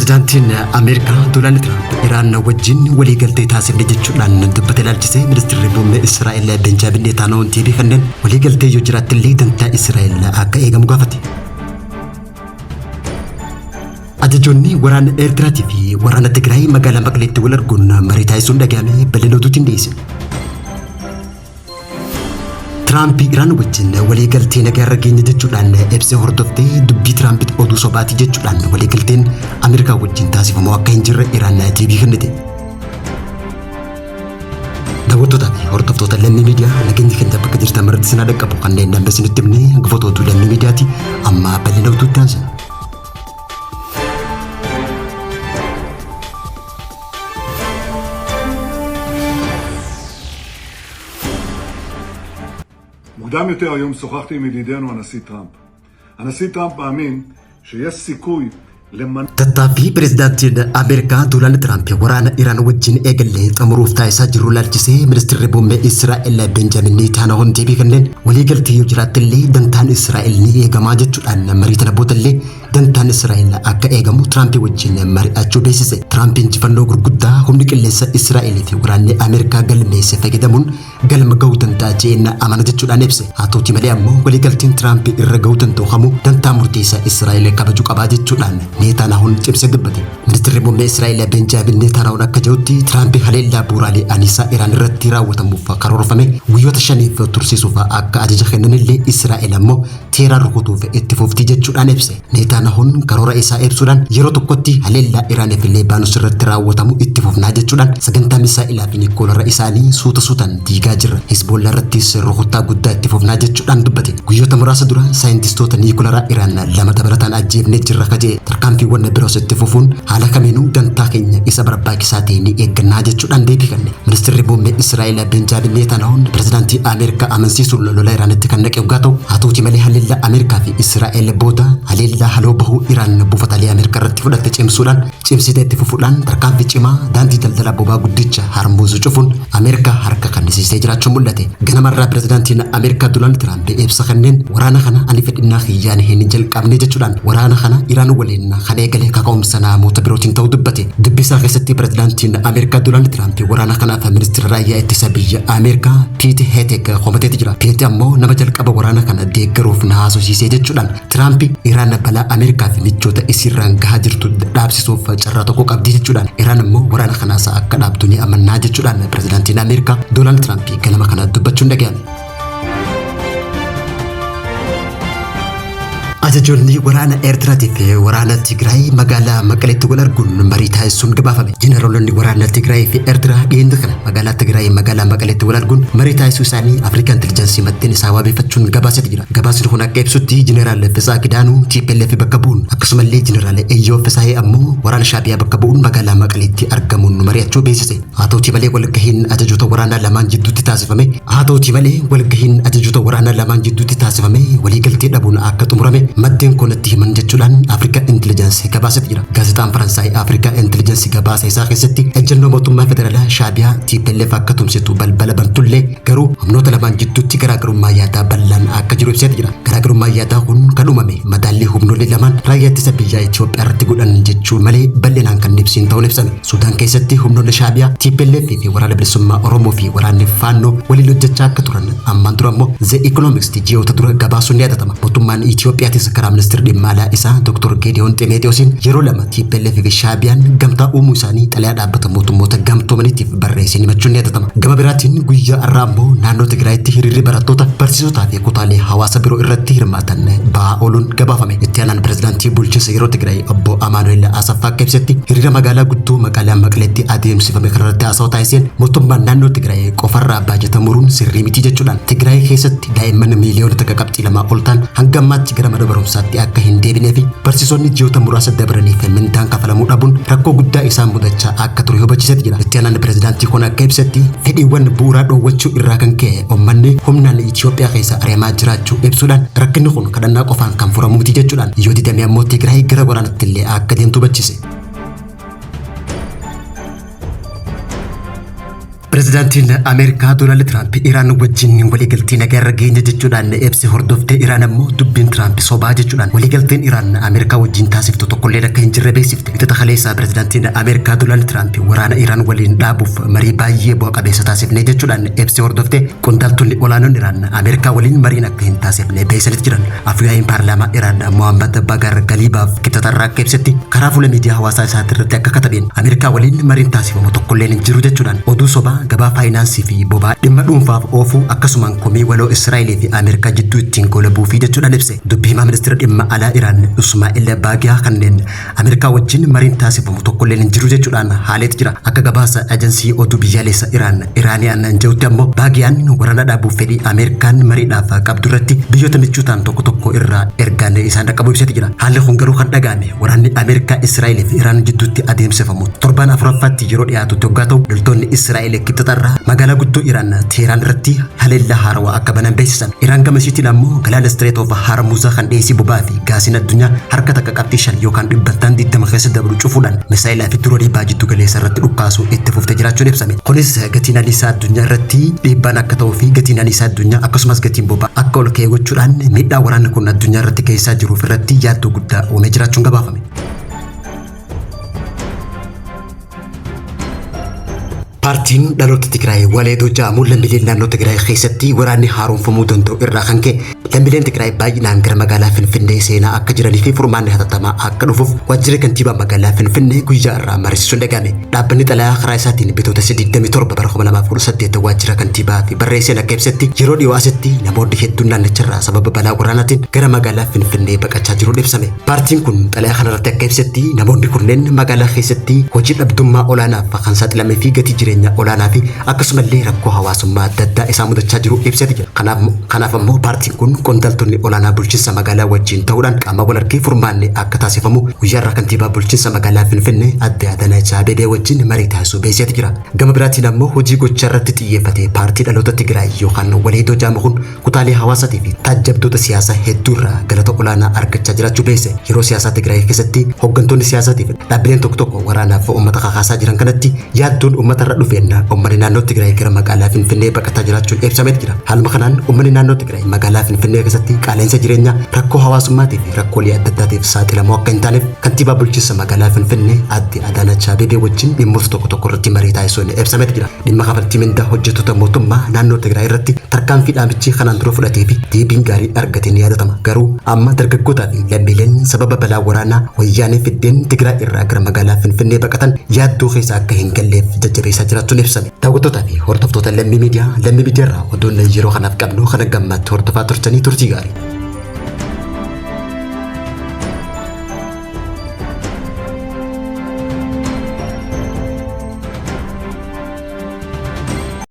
Pirezidaantiin Ameerikaa Doonaald Tiraamp Iraan wajjin waliigaltee taasifne jechuudhaan dubbate ilaalchisee ministeerri muummee Israa'el Benjaamin Netanyahuun tiibii kanneen waliigaltee yoo jiraattillee dantaa Israa'el akka eegamu gaafate. Ajajoonni waraana Eertiraatii fi waraana Tigraay magaalaa Maqaleetti wal arguun marii taasisuun dhaga'ame bal'inootuutiin dhiyeesse. Tiraamp Iraan wajjin waliigaltee nagaa geenya jechuudhaan ibsa hordoftee dubbii Tiraamp oduu sobaati jechuudhaan waliigalteen Ameerikaa wajjin taasifamu akka hin jirre Iraan tiibii kennite. Daawwattootaa fi hordoftoota lammii miidiyaa nageenyi keenya bakka jirtan maratti sinaa dhaqqabu kanneen dambe isinitti himnee hangafootu lammii miidiyaati amma bal'inootuutti taasisa. מוקדם יותר היום שוחחתי עם ידידנו הנשיא טראמפ. הנשיא טראמפ מאמין שיש סיכוי Tattaaffii pirezidaantiin Ameerikaa Doonaald Tiraamp waraana Iraan wajjin eegalee xumuruuf taasisaa jiru ilaalchisee ministeerri muummee Israa'el Benjaamin Netanyahuun tiibii kanneen waliigaltee yoo jiraattillee dantaan Israa'el ni eegamaa jechuudhaan marii tana boodallee dantaan Israa'el akka eegamu Tiraamp wajjin mari'achuu beeksise. Tiraamp injifannoo gurguddaa humni qilleensa Israa'el fi waraanni Ameerikaa galmeesse fayyadamuun galma gahuu danda'a jechuun amana jechuudhaan ibse. Haa ta'uutii malee ammoo waliigalteen Tiraamp irra gahuu danda'u dantaa murteessaa Israa'el kabajuu qabaa jechuudhaan Netanyahuun cimsee dubbate. Ministeerri muummee Israa'el Benjaamin Netanyahuun akka jedhutti Tiraamp haleellaa bu'uuraalee anniisaa Iraan irratti raawwatamuuf karoorfame guyyoota 5 tursiisuuf akka ajaja kennanillee Israa'el ammoo Teheraan rukutuuf itti fufti jechuudhaan ibse. Netanyahuun karoora isaa ibsuudhaan yeroo tokkotti haleellaa Iraan fi Libaanoos irratti raawwatamu itti fufnaa jechuudhaan sagantaa misaa'ilaa fi niikoolara isaanii suutaan diigaa jirra. Hizbollaa irrattis rukuttaa guddaa itti fufnaa jechuudhaan dubbate. Guyyoota muraasa dura saayintistoota niikoolara Iraan 2 dabalataan ajjeefnee jirra kaje tarkaanfiiwwan biroos itti fufuun haala kamiinuu dantaa keenya isa barbaachisaa ta'e ni eeggannaa jechuudhaan deebii kenne. Ministeerri muummee Israa'el Benjaamin Netanyahuun pirezidaantii Ameerikaa amansiisuun lola Iraanitti kan naqe yoo ta'u, haa ta'uutii malee haleellaa Ameerikaa fi Israa'el booda haleellaa haloo bahuu Iraan buufataalee Ameerikaa irratti fudhatte cimsitee itti fufuudhaan tarkaanfii cimaa daandii daldala boba'aa guddicha Hormuuz cufuun Ameerikaa harka kennisiisee jiraachuun mul'ate. Ganamarraa pirezidaantiin Ameerikaa Doonaald Tiraamp ibsa kanneen waraana kana ani fedhinnaa kiyyaan hin jalqabne jechuudhaan waraana kana Iraan waliin kan eegale kaka'umsa namoota birootiin ta'uu dubbate. Dubbisaa keessatti pirezidaantiin Ameerikaa Doonaald Tiraamp waraana kanaaf ministeera raayyaa ittisa biyya Ameerikaa Piit Heetek komateeti jira. Piit ammoo nama jalqaba waraana kana deeggaruuf na haasofsiisee jechuudhaan Tiraamp Iraan balaa Ameerikaa fi michoota isiirraan gahaa jirtu dhaabsisuuf carraa tokko qabdi jechuudhaan Iraan ammoo waraana kanaas akka dhaabdu ni amannaa jechuudhaan pirezidaantiin Ameerikaa Doonaald Tiraamp ganama kana dubbachuun dhaga'ame. Ajajoonni waraana Eertiraatii fi waraana Tigraay magaalaa Maqaleetti wal arguun marii taasisuun gabaafame. Jeneraalonni waraana Tigraay fi Eertiraa dhiyeenya kana magaalaa Tigraay magaalaa Maqaleetti wal arguun marii taasisuu isaanii Afrikaan Intelijensi maddeen isaa waabeeffachuun gabaasee jira. Gabaasni kun akka ibsutti Jeneraal Fisaa Kidaanuu TPLF bakka bu'uun akkasumallee Jeneraal Eeyyoo Fisaayee ammoo waraana Shaabiyaa bakka bu'uun magaalaa Maqaleetti argamuun mari'achuu beeksise. Haa ta'uutii malee walgahiin ajajoota waraanaa lamaan jidduutti taasifame waliigaltee dhabuun akka xumurame maddeen kunatti himan jechuudhaan Afrikaan Intelijensi gabaasee jira. Gaazexaan Faransaay Afrikaan Intelijensi gabaasa isaa keessatti ejjennoo mootummaa federaalaa Shaabiyaa TPLF akka tumsitu balbala bantullee garuu humnoota lamaan jidduutti garaagarummaa yaadaa bal'aan akka jiru ibsee jira. Garaagarummaa yaadaa kun kan uumame madaallii humnoonni lamaan raayyaa ittisa biyyaa Itoophiyaa irratti godhan jechuun malee bal'inaan kan ibsiin ta'uun ibsame. Sudaan keessatti humnoonni Shaabiyaa TPLF fi waraana bilisummaa Oromoo fi waraanni Faannoo waliin hojjechaa akka turan ammaan dura ammoo The Economist ji'oota dura gabaasuun ni yaadatama. Mootummaan Itoophiyaatis karaa ministeerri dhimma alaa isaa Dr. Geediyoon Ximeetiyoosiin yeroo lama TPLF fi Shaabiyaan gamtaa uumuu isaanii xalayaa dhaabbata mootummoota gamtoomaniitiif barreessanii himachuun ni yaadatama. Gama biraatiin guyyaa har'aa ammoo naannoo Tigraayitti hiriirri barattoota barsiisotaa fi kutaalee hawaasa biroo irratti hirmaatan ba'aa ooluun gabaafame. Itti aanaan pirezidaantii bulchiinsa yeroo Tigraay obbo Amaanu'eel Asaffaa akka ibsetti hiriira magaalaa guddoo magaalaa Maqaleetti adeemsifame kanarratti haasawaa taasiseen mootummaan naannoo Tigraay qofarraa baajata muruun sirrii miti jechuudhaan Tigraay keessatti daa'imman miiliyoona takka qabxii lamaa ol ta'an hanga ammaatti gara mana barumsaatti akka hin deebinee fi barsiisonni ji'oota muraasa dabraniif mindaan kafalamuu dhabuun rakkoo guddaa isaan mudachaa akka ture hubachiisee jira. Itti aanaan pirezidaantii kun akka ibsetti fedhiiwwan bu'uuraa dhoowwachuu irraa kan ka'e uummanni humnaan Itoophiyaa keessa ari'amaa jiraachuu ibsuudhaan rakkinni kun kadhannaa qofaan kan furamuu miti jechuudhaan yoo didame ammoo Tigraay gara waraanaatti illee akka deemtu hubachiise. Pirezidaantiin Ameerikaa Doonaald Tiraamp Iraan wajjin waliigaltee nagaa irra geenye jechuudhaan ibsi hordofte Iraan ammoo dubbiin Tiraamp sobaa jechuudhaan waliigalteen Iraan Ameerikaa wajjin taasiftu tokkollee akka hin jirre beeksifte. Itti kaleessa pirezidaantiin Ameerikaa Doonaald Tiraamp waraana Iraan waliin dhaabuuf marii baay'ee bu'a qabeessa taasifne jechuudhaan ibsi hordofte qondaaltonni olaanoon Iraan Ameerikaa waliin mariin akka hin taasifne beeksisanii jiran. Afyaa'in paarlaamaa Iraan Mohammad Bagar Galiibaaf kitatarraa akka ibsetti karaa fuula miidiyaa hawaasaa isaatii irratti akka katabeen Ameerikaa waliin mariin taasifamu tokkollee hin jiru jechuudhaan oduu sobaa gabaa faayinaansii fi bobaa dhimma dhuunfaaf oofuu akkasumaan komii waloo Israa'eel fi Ameerikaa jidduu ittiin golabuu fi jechuudhaan ibse. Dubbii himaa ministeera dhimma alaa Iraan Ismaa'eel Baagiyaa kanneen Ameerikaa wajjin mariin taasifamu tokkollee hin jiru jechuudhaan haaleetti jira. Akka gabaasa ajansii oduu biyyaalessa Iraaniyaan jedhutti ammoo Baagiyaan waraana dhaabuuf fedhii Ameerikaan mariidhaaf qabdu irratti biyyoota michuutaan tokko irraa ergaan isaan dhaqqabu ibsetti jira. Haalli kun garuu kan dhaga'ame waraanni Ameerikaa Israa'eel fi Iraan jidduutti adeemsifamu torbaan afuraffaatti yeroo dhiyaatutti hoggaa ta'u loltoonni Israa'eel kibxatarraa magaalaa guddoo Iraan Teheraan irratti haleellaa haarawaa akka banan beeksisan. Iraan gama ishiitiin ammoo galaana Strait of Hormuz kan dhiyeessii bobaa fi gaasiin addunyaa harka takka qabxii 5 yookaan 20 keessa dabru cufuudhaan misaayilaa fi duroo dhiibbaa jiddu galeessa irratti dhukkaasu itti fuftee jiraachuun ibsame. Kunis gatiin anniisaa addunyaa irratti dhiibbaan akka ta'uu fi gatiin anniisaa addunyaa akkasumas gatiin bobaa akka ol ka'e gochuudhaan miidhaa waraanni kun addunyaa irratti geessaa jiruuf irratti yaaddoo guddaa uumee jiraachuun gabaafame. Paartiin dhaloota Tigraay Waleedoo jedhamu lammiileen naannoo Tigraay keessatti waraanni haaromfamuu danda'u irraa kan ka'e lammiileen Tigraay baay'inaan gara magaalaa Finfinnee seenaa akka jiranii fi furmaanni hatattamaa akka dhufuuf waajjira kantiibaa magaalaa Finfinnee guyyaa irraa mariisisuun dhagahame. Dhaabbanni xalayaa karaa isaatiin bitootessa 27 bara 2018 waajjira kantiibaa fi barreesseen akka ibsetti yeroo dhiyoo asitti namoonni hedduun naannicharraa sababa balaa waraanaatiin gara magaalaa Finfinnee baqachaa jiruun ibsame. Paartiin kun xalayaa kanarratti akka ibsetti namoonni kunneen magaalaa keessatti hojii dhabdummaa olaanaaf kan saaxilamee fi gatii jireenya olaanaa fi akkasumallee rakkoo hawaasummaa adda addaa isaa mudachaa jiru ibsetti jira. Kanaaf ammoo paartiin kun qondaaltonni olaanaa bulchiinsa magaalaa wajjin ta'uudhaan qaama wal argee furmaanni akka taasifamu guyyaa irraa kantiibaa bulchiinsa magaalaa Finfinnee Aadde Adaanach Abeebee wajjin marii taasisuu beeksisetti jira. Gama biraatiin ammoo hojii gochaa irratti xiyyeeffate paartii dhaloota Tigraay yookaan Waleedoo jedhamu kun kutaalee hawaasaatii fi taajjabdoota siyaasaa hedduurraa galata olaanaa argachaa jiraachuu beeksise. Yeroo siyaasaa Tigraay keessatti hooggantoonni siyaasaatiif dhaabbileen tokko waraanaaf uummata kakaasaa jiran kanatti yaaddoon uummatarra dhufeenna uummanni naannoo Tigraay gara magaalaa Finfinnee baqataa jiraachuun ibsametti jira. Haaluma kanaan uummanni naannoo Tigraay magaalaa Finfinnee keessatti qaala'insa jireenyaa rakkoo hawaasummaatii fi rakkoolee adda addaatiif saaxilamoo akka hin taaneef kantiibaa bulchiinsa magaalaa Finfinnee Aadde Adaanach Abeebee wajjin dhimmoota tokko irratti marii taasisuun ibsametti jira. Dhimma kaffaltii mindaa hojjettoota mootummaa naannoo Tigraay irratti tarkaanfii dhaamichi kanaan dura fudhatee fi deebiin gaarii argate ni yaadatama. Garuu amma dargaggootaa fi lammiileen sababa balaa waraanaa wayyaanee fiddeen Tigraay irraa gara magaalaa Finfinnee baqatan yaaddoo keessa akka hin galleef jajjabeessaa jiraachuun ibsame. Daawwattootaa fi hordoftoota lammii miidiyaa irraa oduun yeroo kanaaf qabnu kana gammatti hordofaa turtanii turtii gaarii.